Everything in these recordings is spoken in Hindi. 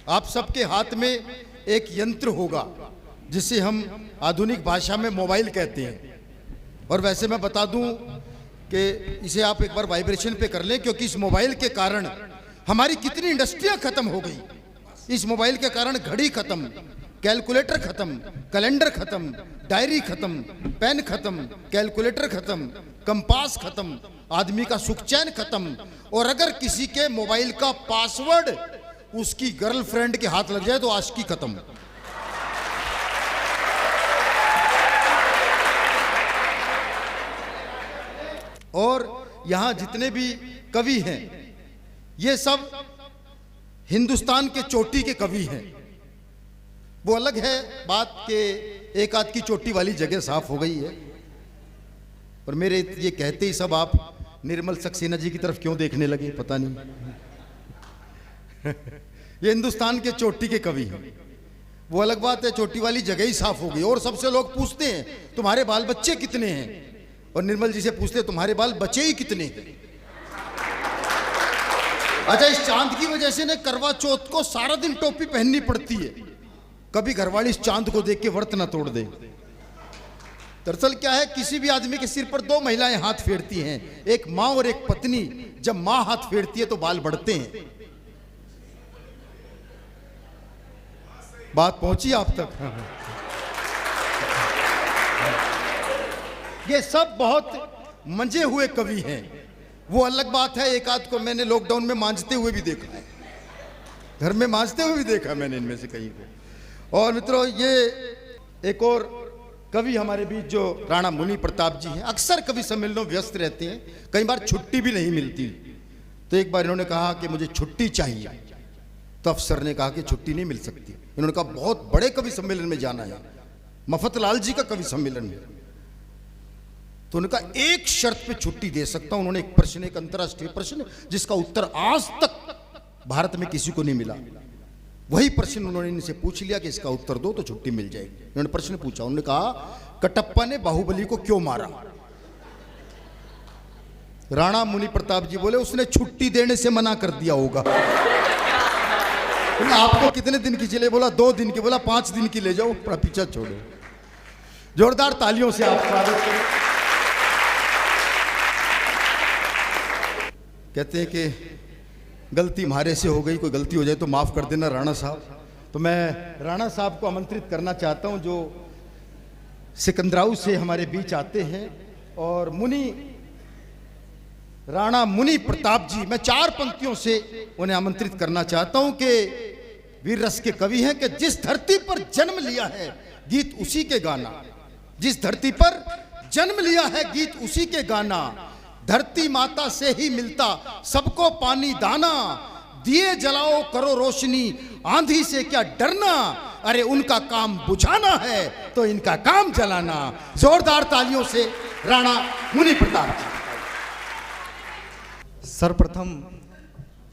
आप सबके हाथ में एक यंत्र होगा जिसे हम आधुनिक भाषा में मोबाइल कहते हैं। और वैसे मैं बता दूं कि इसे आप एक बार वाइब्रेशन पे कर लें, क्योंकि इस मोबाइल के कारण हमारी कितनी इंडस्ट्रियां खत्म हो गई। इस मोबाइल के कारण घड़ी खत्म, कैलकुलेटर खत्म, कैलेंडर खत्म, डायरी खत्म, पेन खत्म, कैलकुलेटर खत्म, कंपास खत्म, आदमी का सुख चैन खत्म। और अगर किसी के मोबाइल का पासवर्ड उसकी गर्लफ्रेंड के हाथ लग जाए तो आशिकी खत्म। और यहां जितने भी कवि हैं ये सब हिंदुस्तान के चोटी के कवि हैं। वो अलग है बात के एक आध की चोटी वाली जगह साफ हो गई है, पर मेरे ये कहते ही सब आप निर्मल सक्सेना जी की तरफ क्यों देखने लगे पता नहीं। ये हिंदुस्तान के चोटी के कवि हैं। वो अलग बात है, चोटी वाली जगह ही साफ हो गई। और सबसे लोग पूछते हैं तुम्हारे बाल बच्चे कितने हैं, और निर्मल जी से पूछते हैं तुम्हारे बाल बचे ही कितने हैं। अच्छा, इस चांद की वजह से ना करवा चौथ को सारा दिन टोपी पहननी पड़ती है। कभी घरवाली इस चांद को देख के व्रत ना तोड़ दे। दरअसल क्या है, किसी भी आदमी के सिर पर दो महिलाएं हाथ फेरती हैं, एक मां और एक पत्नी। जब मां हाथ फेरती है तो बाल बढ़ते हैं। बात पहुंची आप तक? ये सब बहुत मंजे हुए कवि हैं। वो अलग बात है, एक आध को मैंने लॉकडाउन में मांझते हुए भी देखा है, घर में मांझते हुए भी देखा मैंने इनमें से कहीं को। और मित्रों, ये एक और कवि हमारे बीच जो राणा मुनि प्रताप जी हैं, अक्सर कवि सम्मेलनों में व्यस्त रहते हैं, कई बार छुट्टी भी नहीं मिलती। तो एक बार इन्होंने कहा कि मुझे छुट्टी चाहिए, तो अफसर ने कहा कि छुट्टी नहीं मिल सकती। इन्होंने कहा बहुत बड़े कवि सम्मेलन में जाना है, मफतलाल जी का कवि सम्मेलन है। तो उन्होंने कहा एक शर्त पे छुट्टी दे सकता हूं। उन्होंने एक प्रश्न, एक अंतर्राष्ट्रीय प्रश्न जिसका उत्तर आज तक भारत में किसी को नहीं मिला, वही प्रश्न उन्होंने इनसे पूछ लिया कि इसका उत्तर दो तो छुट्टी मिल जाएगी। उन्होंने प्रश्न पूछा, उन्होंने कहा कटप्पा ने बाहुबली को क्यों मारा? राणा मुनि प्रताप जी बोले उसने छुट्टी देने से मना कर दिया होगा। आपको कितने दिन की चले? बोला 2 दिन की। बोला 5 दिन की ले जाओ, पीछा छोड़ो। जोरदार तालियों से आप स्वागत करें। कहते हैं कि गलती हमारे से हो गई, कोई गलती हो जाए तो माफ कर देना राणा साहब। तो मैं राणा साहब को आमंत्रित करना चाहता हूं जो सिकंदराऊ से हमारे बीच आते हैं। और राणा मुनि प्रताप जी, मैं 4 पंक्तियों से उन्हें आमंत्रित करना चाहता हूं कि वीर रस के कवि हैं कि जिस धरती पर जन्म लिया है गीत उसी के गाना, जिस धरती पर जन्म लिया है गीत उसी के गाना, धरती माता से ही मिलता सबको पानी दाना, दिए जलाओ करो रोशनी आंधी से क्या डरना, अरे उनका काम बुझाना है तो इनका काम जलाना। जोरदार तालियों से राणा मुनि प्रताप जी। सर्वप्रथम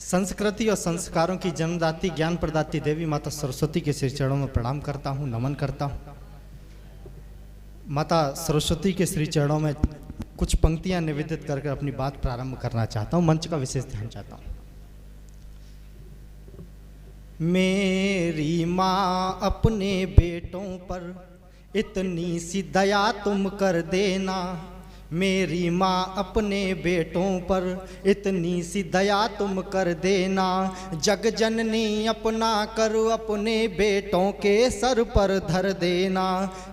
संस्कृति और संस्कारों की जन्मदाती ज्ञान प्रदाती देवी माता सरस्वती के श्री चरणों में प्रणाम करता हूँ, नमन करता हूँ। माता सरस्वती के श्री चरणों में कुछ पंक्तियां निवेदित करके अपनी बात प्रारंभ करना चाहता हूँ। मंच का विशेष ध्यान चाहता हूँ। मेरी माँ अपने बेटों पर इतनी सी दया तुम कर देना, मेरी माँ अपने बेटों पर इतनी सी दया तुम कर देना, जग जननी अपना कर अपने बेटों के सर पर धर देना,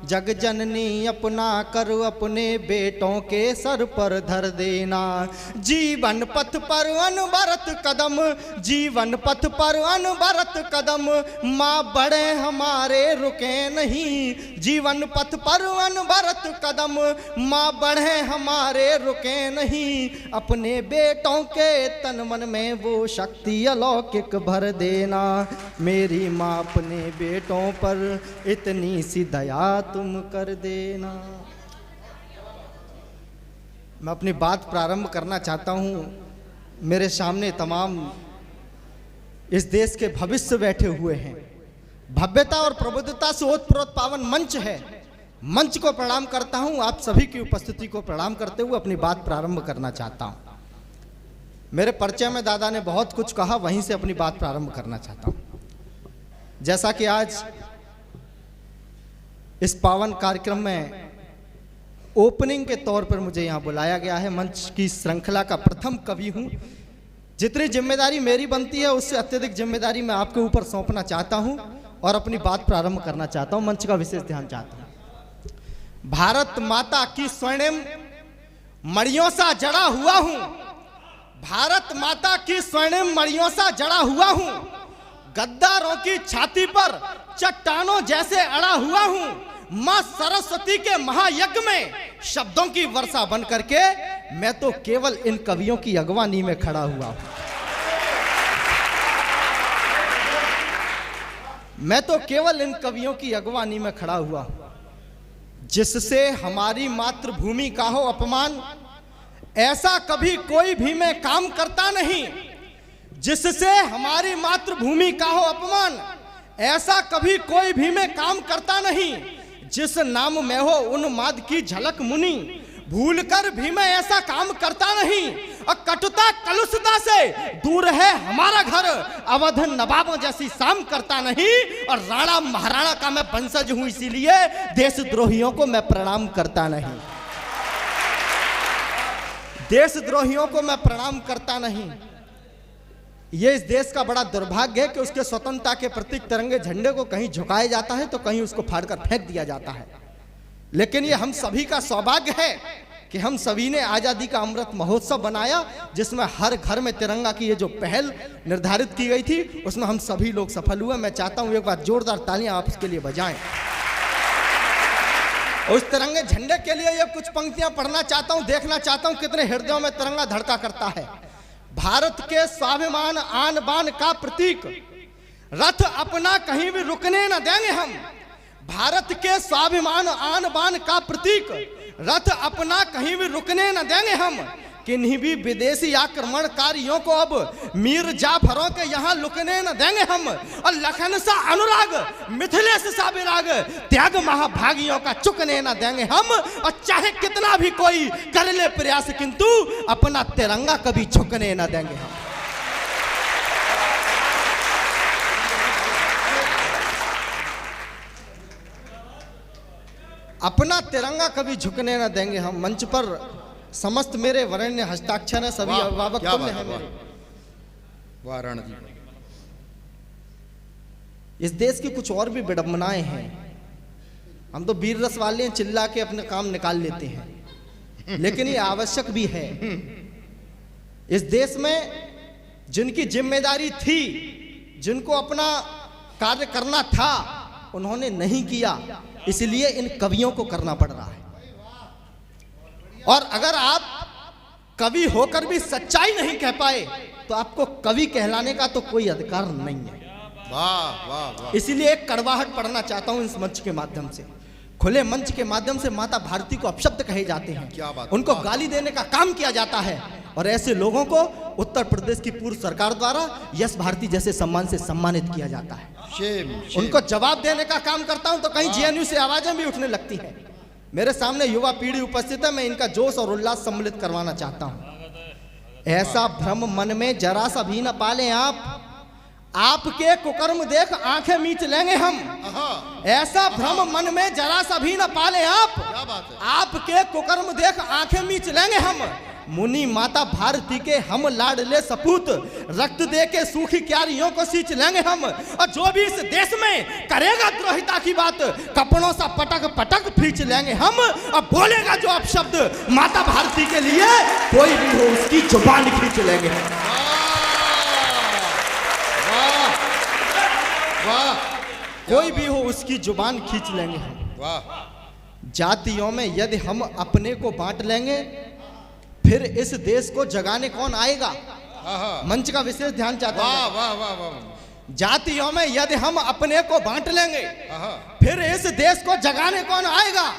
जग जननी अपना कर अपने बेटों के सर पर धर देना। जीवन पथ पर अनवरत कदम, जीवन पथ पर अनवरत कदम, माँ बढ़े हमारे रुके नहीं, जीवन पथ पर अनवरत कदम, माँ बढ़े हमारे रुके नहीं, अपने बेटों के तन मन में वो शक्ति अलौकिक भर देना, मेरी माँ अपने बेटों पर इतनी सी दया तुम कर देना। मैं अपनी बात प्रारंभ करना चाहता हूँ। मेरे सामने तमाम इस देश के भविष्य बैठे हुए हैं। भव्यता और प्रबुद्धता से ओतप्रोत पावन मंच है। मंच को प्रणाम करता हूं। आप सभी की उपस्थिति को प्रणाम करते हुए अपनी बात प्रारंभ करना चाहता हूं। मेरे परिचय में दादा ने बहुत कुछ कहा, वहीं से अपनी बात प्रारंभ करना चाहता हूं। जैसा कि आज इस पावन कार्यक्रम में ओपनिंग के तौर पर मुझे यहाँ बुलाया गया है, मंच की श्रृंखला का प्रथम कवि हूँ। जितनी जिम्मेदारी मेरी बनती है उससे अत्यधिक जिम्मेदारी मैं आपके ऊपर सौंपना चाहता हूँ और अपनी बात प्रारंभ करना चाहता हूँ। मंच का विशेष ध्यान चाहता हूँ। भारत माता की स्वर्णिम मड़ियों सा जड़ा हुआ हूँ, भारत माता की स्वर्णिम मड़ियों सा जड़ा हुआ हूँ, गद्दारों की छाती पर चट्टानों जैसे अड़ा हुआ हूँ, मां सरस्वती के महायज्ञ में शब्दों की वर्षा बन करके मैं तो केवल इन कवियों की अगवानी में खड़ा हुआ हूं। मैं तो केवल इन कवियों की अगवानी में खड़ा हुआ हूं, जिससे हमारी मातृभूमि का हो अपमान, ऐसा कभी कोई भी मैं काम करता नहीं। जिससे हमारी मातृभूमि का हो अपमान, ऐसा कभी कोई भी मैं काम करता नहीं। जिस नाम में हो उन्माद की झलक मुनि, भूलकर भी मैं ऐसा काम करता नहीं। और कटुता कलुषता से दूर है हमारा घर, अवध नवाबों जैसी शाम करता नहीं। और राणा महाराणा का मैं वंशज हूं, इसीलिए देशद्रोहियों को मैं प्रणाम करता नहीं। देशद्रोहियों को मैं प्रणाम करता नहीं। ये इस देश का बड़ा दुर्भाग्य है कि उसके स्वतंत्रता के प्रतीक तिरंगे झंडे को कहीं झुकाया जाता है तो कहीं उसको फाड़कर फेंक दिया जाता है। लेकिन ये हम सभी का सौभाग्य है कि हम सभी ने आज़ादी का अमृत महोत्सव बनाया, जिसमें हर घर में तिरंगा की ये जो पहल निर्धारित की गई थी उसमें हम सभी लोग सफल हुए। मैं चाहता हूं एक बार जोरदार तालियां आप उसके लिए बजाएं। उस तिरंगे झंडे के लिए ये कुछ पंक्तियां पढ़ना चाहता हूं, देखना चाहता हूं कितने हृदयों में तिरंगा धड़का करता है। भारत के स्वाभिमान आन बान का प्रतीक, रथ अपना कहीं भी रुकने न देंगे हम। भारत के स्वाभिमान आन बान का प्रतीक, रथ अपना कहीं भी रुकने न देंगे हम। किन्हीं भी विदेशी आक्रमणकारियों को अब मीर जाफरों के यहाँ लुकने न देंगे हम। और लखन सा अनुराग, मिथिलेश सा विराग, त्याग महाभागियों का चुकने न देंगे हम। और चाहे कितना भी कोई कर ले प्रयास, किंतु अपना तिरंगा कभी झुकने न देंगे हम। अपना तिरंगा कभी झुकने न देंगे हम। मंच पर समस्त मेरे वरेण्य हस्ताक्षर है, सभी अभिभावक तुल्य हैं मेरे। वाह राणा जी। इस देश की कुछ और भी विडंबनाएं हैं। हम तो वीर रस वाले हैं, चिल्ला के अपने काम निकाल लेते हैं, लेकिन ये आवश्यक भी है। इस देश में जिनकी जिम्मेदारी थी, जिनको अपना कार्य करना था, उन्होंने नहीं किया, इसलिए इन कवियों को करना पड़ रहा है। और अगर आप कवि होकर भी सच्चाई नहीं कह पाए तो आपको कवि कहलाने का तो कोई अधिकार नहीं है। वाह वाह वाह। इसीलिए एक कड़वाहट पढ़ना चाहता हूं इस मंच के माध्यम से। खुले मंच के माध्यम से माता भारती को अपशब्द कहे जाते हैं, क्या बात, उनको गाली देने का काम किया जाता है। और ऐसे लोगों को उत्तर प्रदेश की पूर्व सरकार द्वारा यश भारती जैसे सम्मान से सम्मानित किया जाता है। उनको जवाब देने का काम करता हूं तो कहीं जेएनयू से आवाजें भी उठने लगती हैं। मेरे सामने युवा पीढ़ी उपस्थित है, मैं इनका जोश और उल्लास सम्मिलित करवाना चाहता हूं। ऐसा भ्रम मन में जरा सा भी न पालें आप, आपके कुकर्म देख आंखें मीच लेंगे हम। ऐसा भ्रम मन में जरा सा भी न पालें आप, आपके कुकर्म देख आंखें मीच लेंगे हम। मुनि माता भारती के हम लाडले सपूत, रक्त दे के सूखी क्यारियों को सींच लेंगे हम। और जो भी इस देश में करेगा द्रोहिता की बात, कपड़ों सा पटक पटक खींच लेंगे हम। और बोलेगा जो अपशब्द माता भारती के लिए, कोई भी हो उसकी जुबान खींच लेंगे हम। कोई भी हो उसकी जुबान खींच लेंगे हम। जातियों में यदि हम अपने को बांट लेंगे, फिर इस देश को जगाने कौन आएगा। मंच का विशेष ध्यान चाहता हूं। जातियों में यदि हम अपने को बांट लेंगे, फिर इस देश को जगाने कौन आएगा।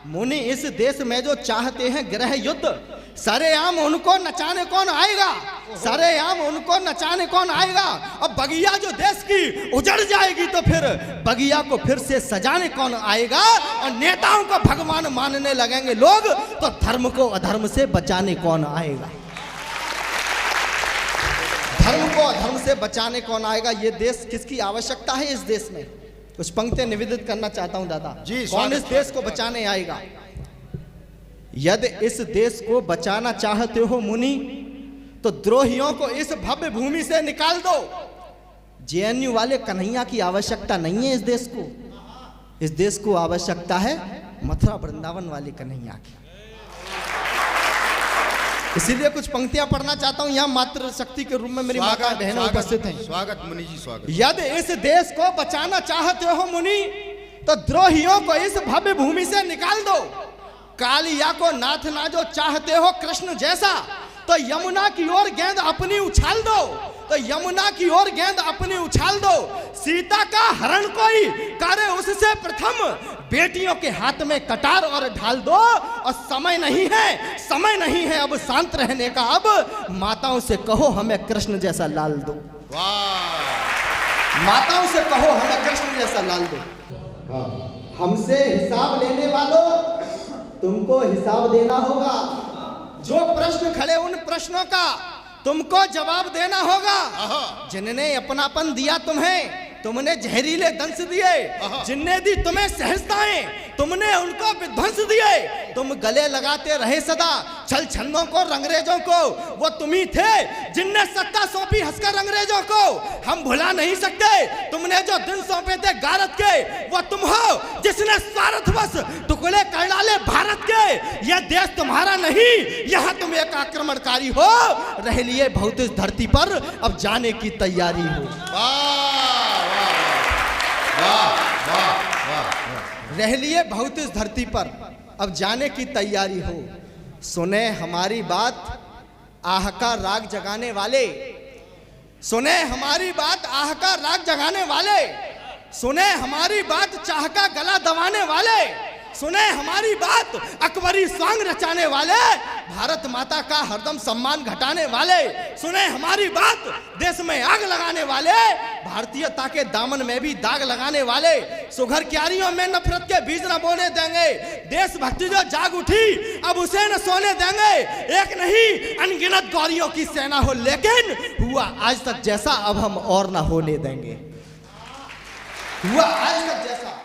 मुनि इस देश में जो चाहते हैं गृह युद्ध, सरेआम उनको नचाने कौन आएगा। सरेआम उनको नचाने कौन आएगा। और बगिया जो देश की उजड़ जाएगी तो फिर बगिया को फिर से सजाने कौन आएगा। और नेताओं को भगवान मानने लगेंगे लोग, तो धर्म को अधर्म से बचाने कौन आएगा। धर्म को अधर्म हमसे बचाने कौन आएगा? ये देश किसकी आवश्यकता है? इस देश में कुछ पंक्तियां निवेदित करना चाहता हूं दादा। जी, कौन इस स्वागत, देश को बचाने आएगा? यदि इस देश को बचाना चाहते हो मुनि, तो द्रोहियों को इस भव्य भूमि से निकाल दो। जेएनयू वाले कन्हैया की आवश्यकता नहीं है इस देश को। इस देश को आवश्यकता है मथुरा वृंदावन वाले कन्हैया की। इसीलिए कुछ पंक्तियां पढ़ना चाहता हूं। यहाँ मातृ शक्ति के रूप में मेरी माता बहनें उपस्थित हैं। स्वागत मुनि जी, स्वागत। यदि इस देश को बचाना चाहते हो मुनि, तो द्रोहियों को इस भव्य भूमि से निकाल दो। कालिया को नाथना जो चाहते हो कृष्ण जैसा, तो यमुना की ओर गेंद अपनी उछाल दो। तो यमुना की ओर गेंद अपनी उछाल दो। सीता का हरण कोई करे उससे प्रथम, बेटियों के हाथ में कटार और ढाल दो। और समय नहीं है, समय नहीं है अब शांत रहने का। अब माताओं से कहो हमें कृष्ण जैसा लाल दो। वाह! माताओं से कहो हमें कृष्ण जैसा लाल दो। हमसे हिसाब लेने वालों, तुमको हिसाब देना होगा। जो प्रश्न खड़े उन प्रश्नों का तुमको जवाब देना होगा। जिनने अपनापन दिया तुम्हें, तुमने जहरीले दंश दिए। जिनने दी तुम्हें सहजताएं, तुमने उनको विध्वंस दिए। तुम गले लगाते रहे सदा छल छन्नों को, अंग्रेजों को। वो तुम ही थे जिनने सत्ता सौंपी हंसकर अंग्रेजों को। हम भुला नहीं सकते तुमने जो दिन सौंपे थे गारत के। वो तुम हो जिसने स्वार्थवश टुकड़े कर डाले भारत के। यह देश तुम्हारा नहीं, यहाँ तुम एक आक्रमणकारी हो। रह लिए बहुत इस धरती पर, अब जाने की तैयारी हो। रह लिए बहुत इस धरती पर, अब जाने की तैयारी हो। सुने हमारी बात आह का राग जगाने वाले। सुने हमारी बात आह का राग जगाने वाले। सुने हमारी बात चाह का गला दबाने वाले। सुने हमारी बात अकबरी स्वांग रचाने वाले। भारत माता का हरदम सम्मान घटाने वाले। सुने हमारी बात देश में आग लगाने वाले। भारतीयता के दामन में भी दाग लगाने वाले। सुघर क्यारियों में नफरत के बीज न बोने देंगे। देशभक्ति जो जाग उठी अब उसे न सोने देंगे। एक नहीं अनगिनत गौरियों की सेना हो, लेकिन हुआ आज तक जैसा अब हम और न होने देंगे। हुआ आज तक जैसा